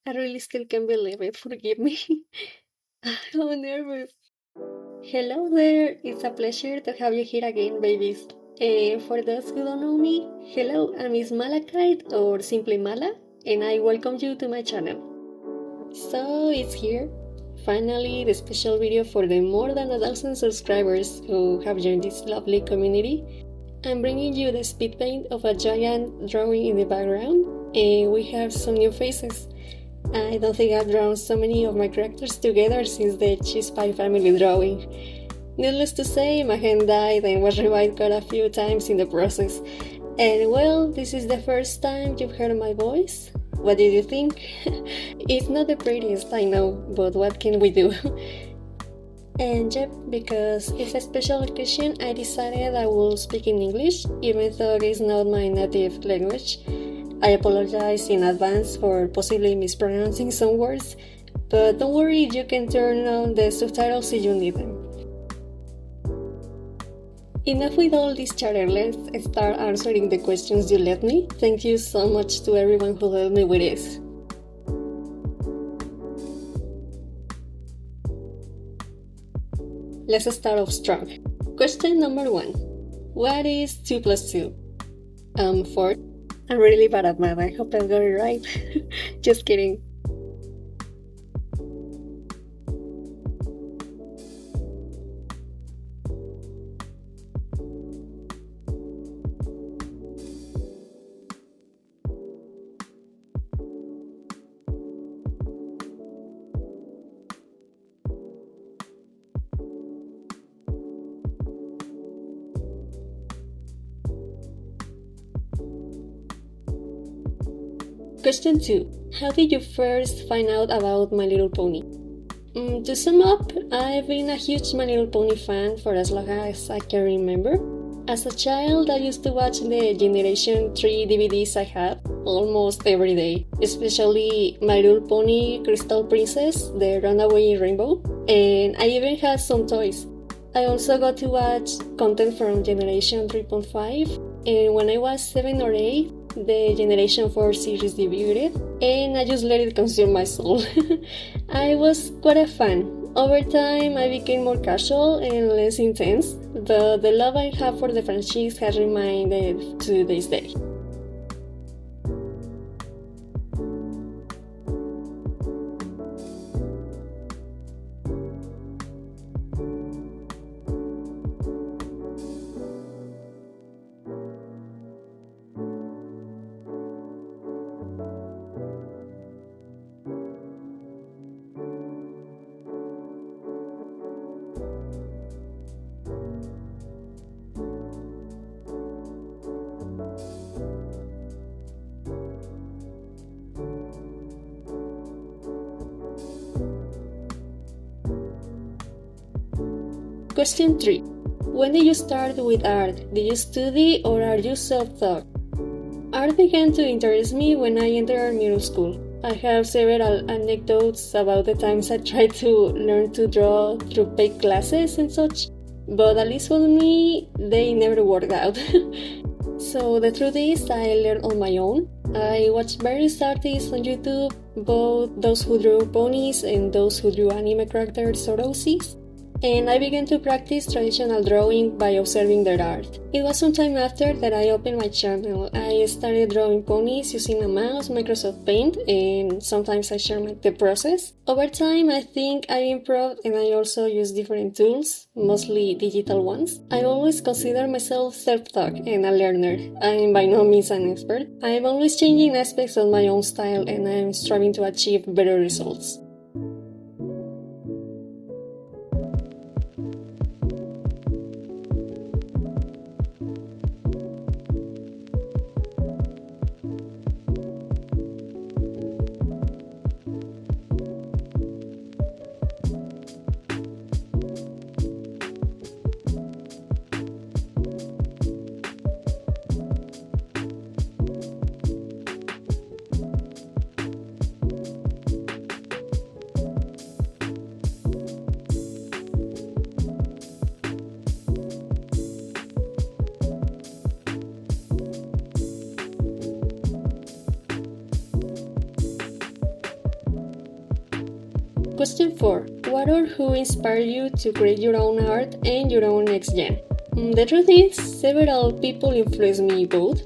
I really still can't believe it. Forgive me. I'm nervous. Hello there. It's a pleasure to have you here again, babies. For those who don't know me, hello, I'm Miss Malachite or simply Mala, and I welcome you to my channel. So it's here. Finally, the special video for the more than 1,000 subscribers who have joined this lovely community. I'm bringing you the speed paint of a giant drawing in the background, and we have some new faces. I don't think I've drawn so many of my characters together since the Cheese Pie family drawing. Needless to say, my hand died and was revived quite a few times in the process. And well, this is the first time you've heard my voice. What did you think? It's not the prettiest, I know, but what can we do? And yep, because it's a special occasion, I decided I will speak in English, even though it's not my native language. I apologize in advance for possibly mispronouncing some words, but don't worry, you can turn on the subtitles if you need them. Enough with all this chatter, let's start answering the questions you left me. Thank you so much to everyone who helped me with this. Let's start off strong. Question number 1. What is 2 plus 2? 4. I'm really bad at math, I hope I got it right. Just kidding. Question 2. How did you first find out about My Little Pony? To sum up, I've been a huge My Little Pony fan for as long as I can remember. As a child, I used to watch the Generation 3 DVDs I had almost every day, especially My Little Pony Crystal Princess, The Runaway Rainbow, and I even had some toys. I also got to watch content from Generation 3.5, and when I was 7 or 8, the Generation 4 series debuted, and I just let it consume my soul. I was quite a fan. Over time, I became more casual and less intense, but the love I have for the franchise has remained to this day. Question 3. When did you start with art? Did you study or are you self-taught? Art began to interest me when I entered middle school. I have several anecdotes about the times I tried to learn to draw through paid classes and such, but at least for me, they never worked out. So the truth is, I learned on my own. I watched various artists on YouTube, both those who drew ponies and those who drew anime characters or OCs. And I began to practice traditional drawing by observing their art. It was some time after that I opened my channel. I started drawing ponies using a mouse, Microsoft Paint, and sometimes I share the process. Over time, I think I improved and I also use different tools, mostly digital ones. I always consider myself self-taught and a learner. I am by no means an expert. I am always changing aspects of my own style and I am striving to achieve better results. Question 4. What or who inspired you to create your own art and your own next gen? The truth is, several people influenced me both.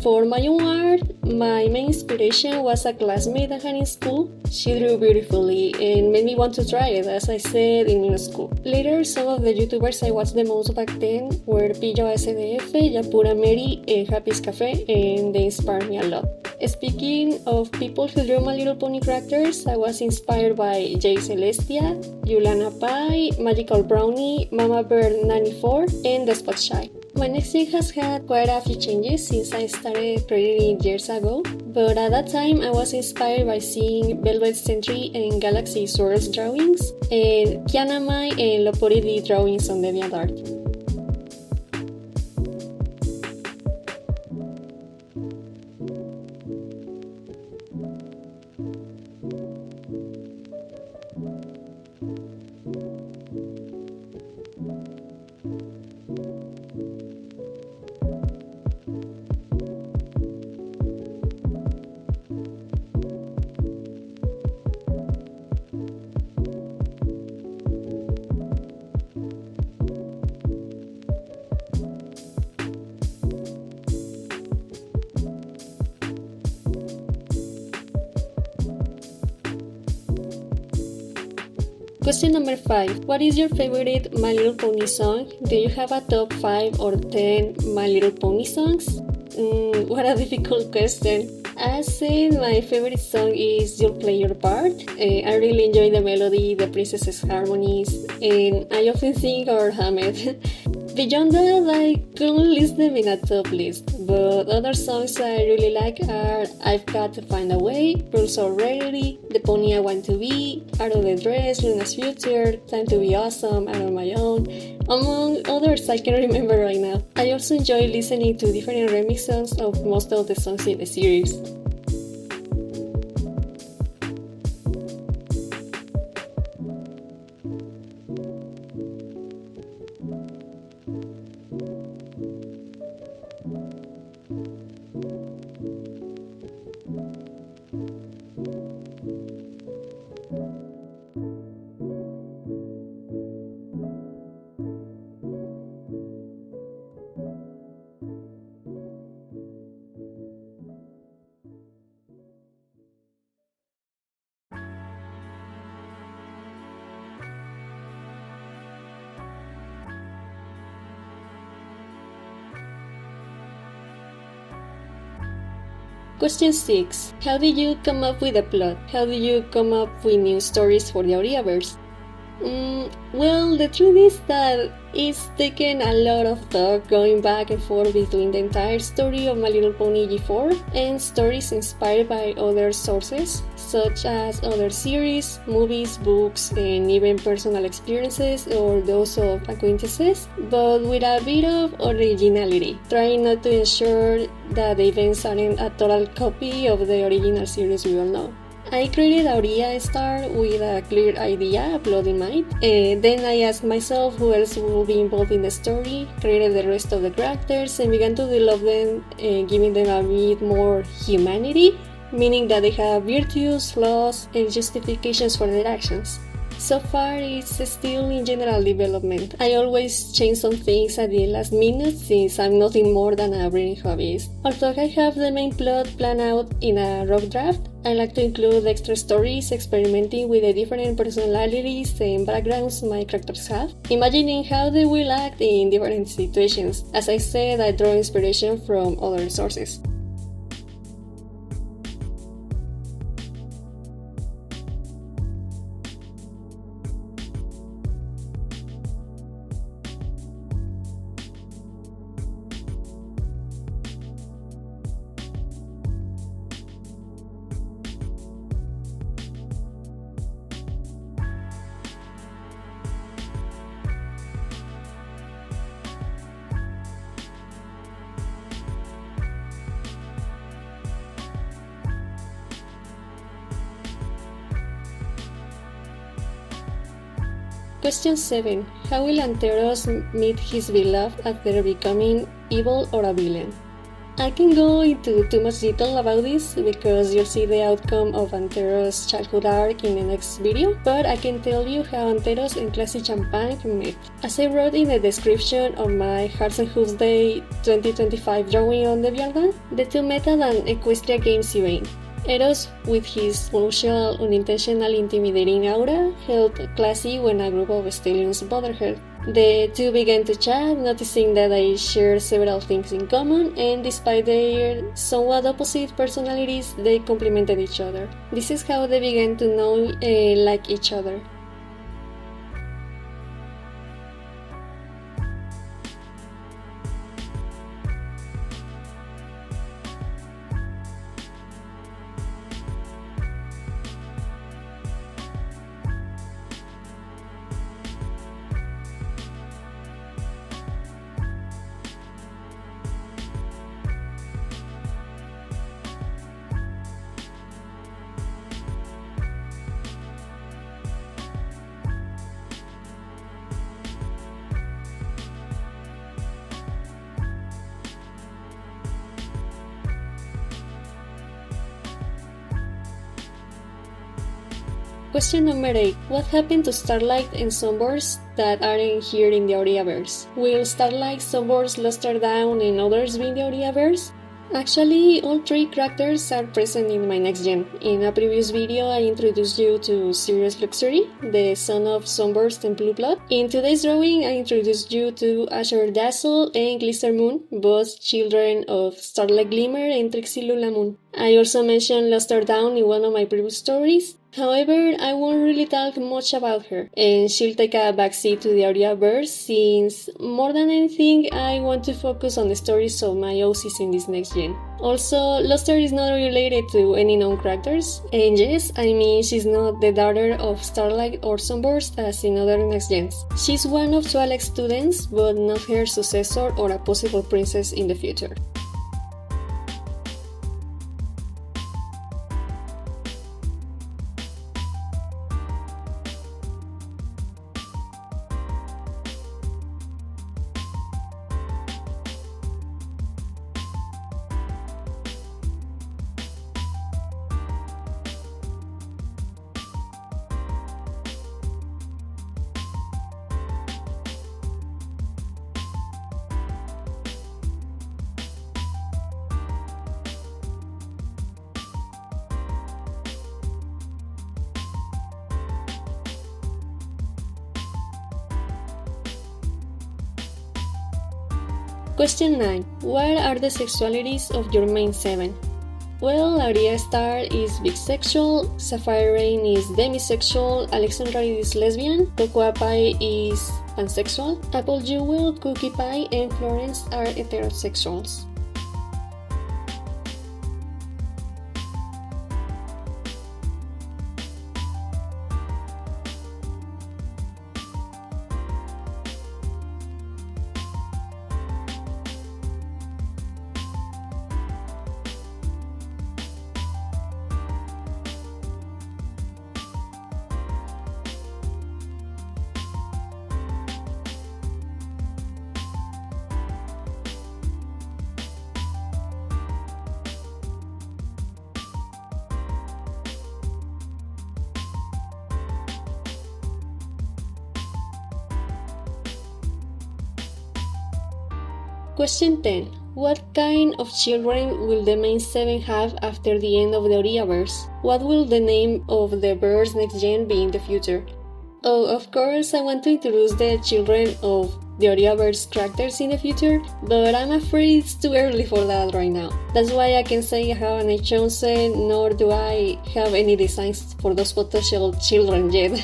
For my own art, my main inspiration was a classmate I had in school. She drew beautifully and made me want to try it, as I said in middle school. Later, some of the YouTubers I watched the most back then were Pillo SDF, Yapura Mary, and Happy's Cafe, and they inspired me a lot. Speaking of people who drew My Little Pony characters, I was inspired by Jay Celestia, Yulana Pai, Magical Brownie, Mama Bird 94, and The Spot Shy. My next year has had quite a few changes since I started creating years ago, but at that time I was inspired by seeing Velvet Sentry and Galaxy Swirl's drawings, and Kiana Mai and Loporidi drawings on DeviantArt. Question number 5. What is your favorite My Little Pony song? Do you have a top 5 or 10 My Little Pony songs? What a difficult question. As said, my favorite song is You'll Play Your Part. I really enjoy the melody, the princess's harmonies, and I often sing or hum it. Beyond that, I couldn't list them in a top list, but other songs I really like are I've Got to Find a Way, Rules Already, The Pony I Want to Be, Out of the Dress, Luna's Future, Time to Be Awesome, Out on My Own, among others I can remember right now. I also enjoy listening to different remixes of most of the songs in the series. Question 6. How did you come up with a plot? How did you come up with new stories for the Auriaverse? Well, the truth is that it's taken a lot of thought going back and forth between the entire story of My Little Pony G4 and stories inspired by other sources, such as other series, movies, books, and even personal experiences or those of acquaintances, but with a bit of originality, trying not to ensure that the events aren't a total copy of the original series we all know. I created Auria Star with a clear idea, a plot in mind. Then I asked myself who else will be involved in the story, created the rest of the characters, and began to develop them, giving them a bit more humanity, meaning that they have virtues, flaws, and justifications for their actions. So far, it's still in general development. I always change some things at the last minute since I'm nothing more than a reading hobbyist. Although I have the main plot planned out in a rough draft, I like to include extra stories, experimenting with the different personalities and backgrounds my characters have, imagining how they will act in different situations. As I said, I draw inspiration from other sources. Question 7. How will Anteros meet his beloved after becoming evil or a villain? I can go into too much detail about this because you'll see the outcome of Antero's childhood arc in the next video, but I can tell you how Anteros and Classy Champagne met. As I wrote in the description of my Hearts and Hooves Day 2025 drawing on DeviantArt, the two met at an Equestria Games event. Eros, with his unusual, unintentional, intimidating aura, helped Classy when a group of stallions bothered her. The two began to chat, noticing that they shared several things in common, and despite their somewhat opposite personalities, they complemented each other. This is how they began to know like each other. Question number 8. What happened to Starlight and Sunburst that aren't here in the Auriaverse? Will Starlight, Sunburst, Luster Down, and others be in the Auriaverse? Actually, all three characters are present in my next gen. In a previous video, I introduced you to Sirius Luxury, the son of Sunburst and Blue Blood. In today's drawing, I introduced you to Azure Dazzle and Glister Moon, both children of Starlight Glimmer and Trixie Lula Moon. I also mentioned Luster Down in one of my previous stories. However, I won't really talk much about her, and she'll take a backseat to the Auriaverse since, more than anything, I want to focus on the stories of my OCs in this next gen. Also, Luster is not related to any known characters, and yes, I mean she's not the daughter of Starlight or Sunburst as in other next gens. She's one of Twilight's students, but not her successor or a possible princess in the future. Question 9. What are the sexualities of your main 7? Well, Aria Star is bisexual, Sapphire Rain is demisexual, Alexandra is lesbian, Cocoa Pie is pansexual, Apple Jewel, Cookie Pie, and Florence are heterosexuals. Question 10. What kind of children will the main 7 have after the end of the Auriaverse? What will the name of the verse next gen be in the future? Oh, of course, I want to introduce the children of the Auriaverse characters in the future, but I'm afraid it's too early for that right now. That's why I can say I haven't chosen, nor do I have any designs for those potential children yet.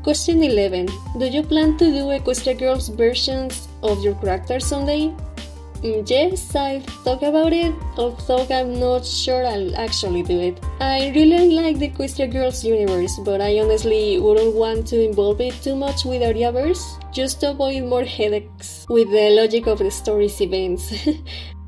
Question 11. Do you plan to do Equestria Girls versions of your character someday? Yes, I've thought about it, although I'm not sure I'll actually do it. I really like the Equestria Girls universe, but I honestly wouldn't want to involve it too much with Ariaverse, just to avoid more headaches with the logic of the story's events.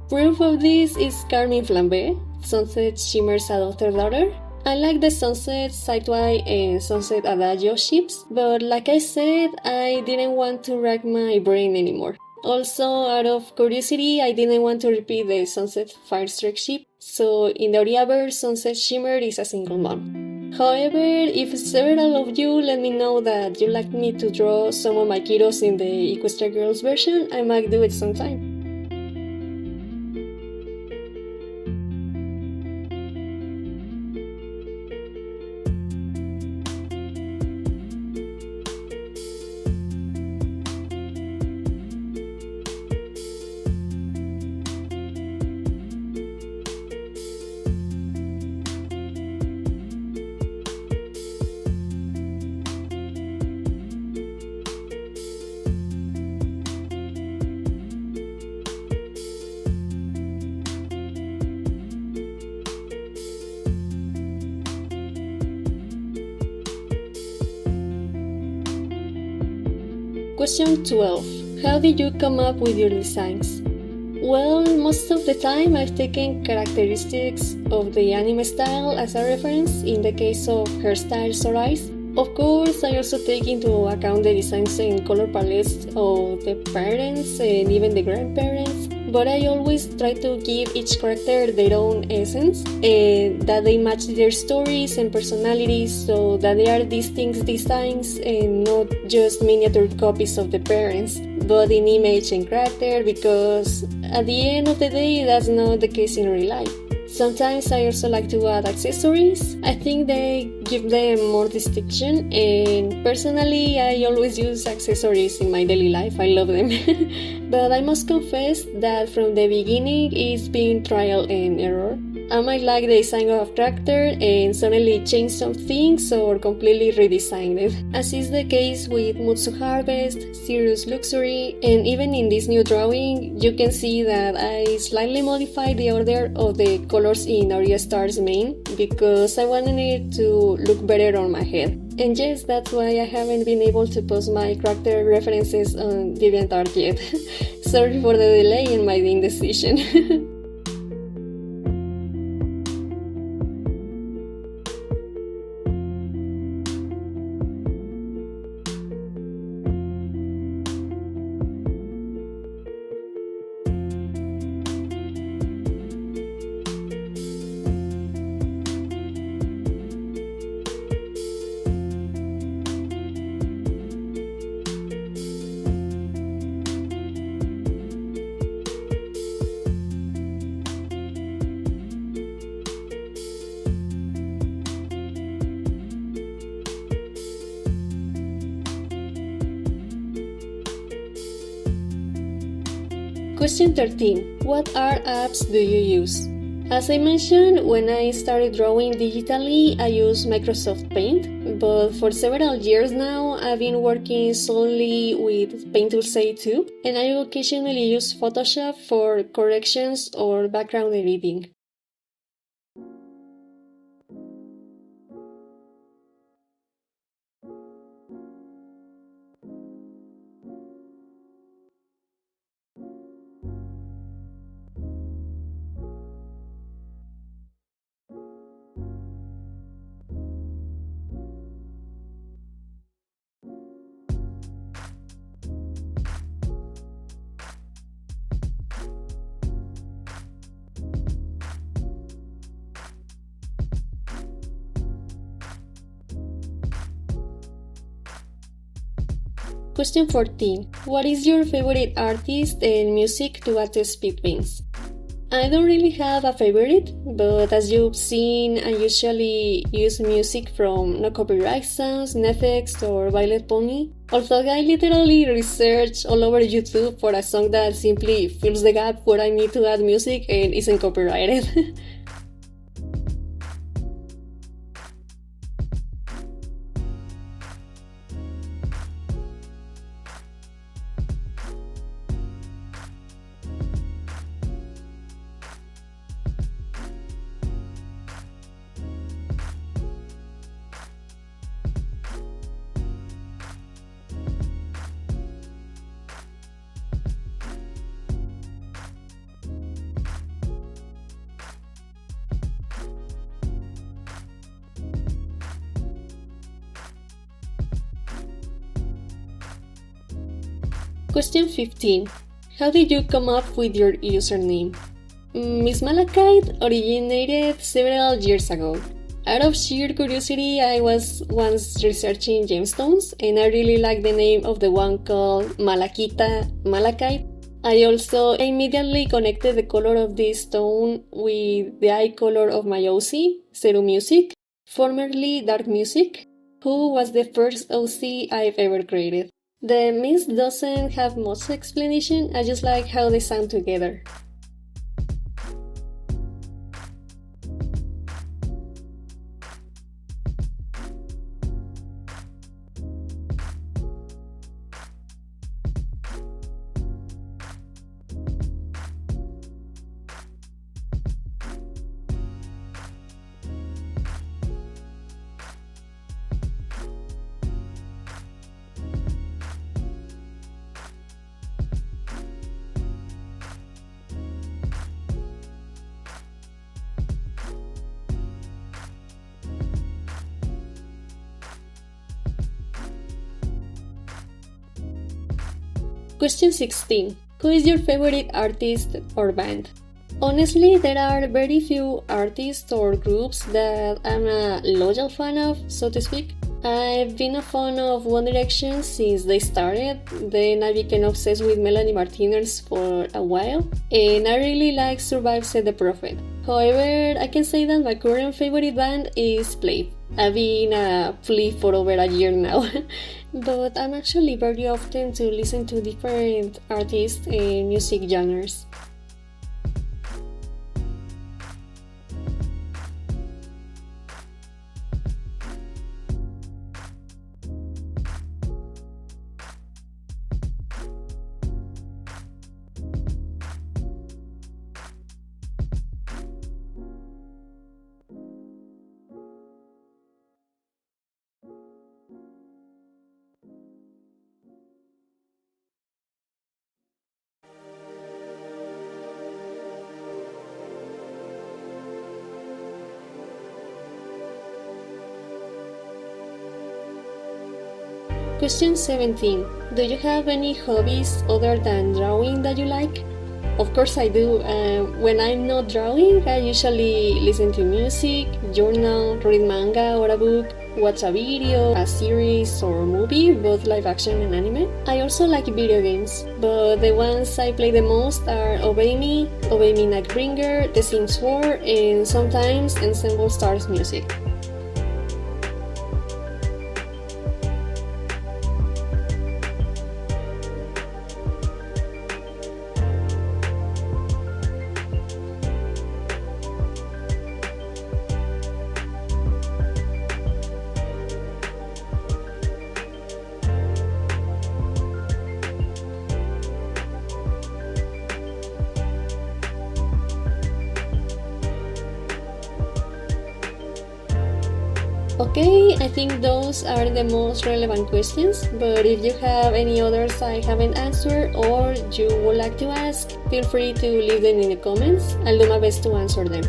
Proof of this is Carmine Flambe, Sunset Shimmer's adopted daughter. I like the Sunset Sideway and Sunset Adagio ships, but like I said, I didn't want to rack my brain anymore. Also, out of curiosity, I didn't want to repeat the Sunset Firestrike ship, so in the Ariaverse, Sunset Shimmer is a single mom. However, if several of you let me know that you'd like me to draw some of my kiddos in the Equestria Girls version, I might do it sometime. Question 12. How did you come up with your designs? Well, most of the time I've taken characteristics of the anime style as a reference in the case of hairstyles or eyes. Of course, I also take into account the designs and color palettes of the parents and even the grandparents, but I always try to give each character their own essence and that they match their stories and personalities so that they are distinct designs and not just miniature copies of the parents, but in image and character, because at the end of the day that's not the case in real life. Sometimes I also like to add accessories. I think they give them more distinction, and personally I always use accessories in my daily life. I love them. But I must confess that from the beginning it's been trial and error. I might like the design of a character and suddenly change some things or completely redesign it, as is the case with Mutsu Harvest, Serious Luxury, and even in this new drawing you can see that I slightly modified the order of the colors in Aria Star's mane because I wanted it to look better on my head. And yes, that's why I haven't been able to post my character references on DeviantArt yet. Sorry for the delay in my indecision. Question 13. What art apps do you use? As I mentioned, when I started drawing digitally, I used Microsoft Paint, but for several years now, I've been working solely with Paint Tool A2, and I occasionally use Photoshop for corrections or background editing. Question 14. What is your favorite artist and music to add to Speedpaints? I don't really have a favorite, but as you've seen, I usually use music from No Copyright Sounds, Netflix, or Violet Pony. Although I literally research all over YouTube for a song that simply fills the gap where I need to add music and isn't copyrighted. Question 15. How did you come up with your username? Miss Malachite originated several years ago. Out of sheer curiosity, I was once researching gemstones, and I really liked the name of the one called Malachita Malachite. I also immediately connected the color of this stone with the eye color of my OC, Zero Music, formerly Dark Music, who was the first OC I've ever created. The mist doesn't have much explanation, I just like how they sound together. Question 16. Who is your favorite artist or band? Honestly, there are very few artists or groups that I'm a loyal fan of, so to speak. I've been a fan of One Direction since they started, then I became obsessed with Melanie Martinez for a while, and I really like Survive Said the Prophet. However, I can say that my current favorite band is Play. I've been a Flea for over a year now, but I'm actually very often to listen to different artists and music genres. Question 17. Do you have any hobbies other than drawing that you like? Of course I do. When I'm not drawing, I usually listen to music, journal, read manga or a book, watch a video, a series or movie, both live action and anime. I also like video games, but the ones I play the most are Obey Me Nightbringer, The Sims 4, and sometimes Ensemble Stars music. Okay, I think those are the most relevant questions, but if you have any others I haven't answered or you would like to ask, feel free to leave them in the comments. I'll do my best to answer them.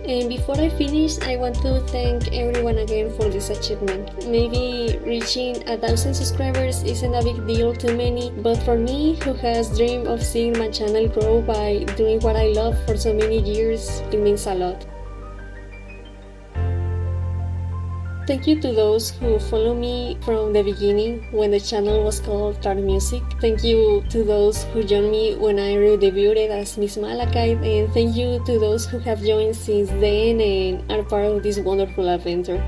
And before I finish, I want to thank everyone again for this achievement. Maybe reaching 1,000 subscribers isn't a big deal to many, but for me, who has dreamed of seeing my channel grow by doing what I love for so many years, it means a lot. Thank you to those who follow me from the beginning when the channel was called Dark Music. Thank you to those who joined me when I redebuted as Miss Malachite, and thank you to those who have joined since then and are part of this wonderful adventure.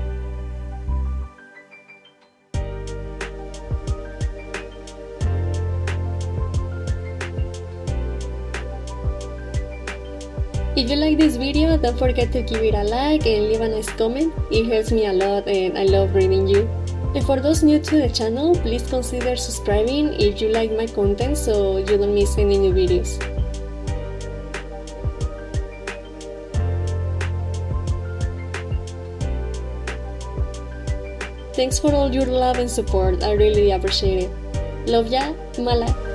If you like this video, don't forget to give it a like and leave a nice comment. It helps me a lot and I love reading you. And for those new to the channel, please consider subscribing if you like my content so you don't miss any new videos. Thanks for all your love and support, I really appreciate it. Love ya, Mala.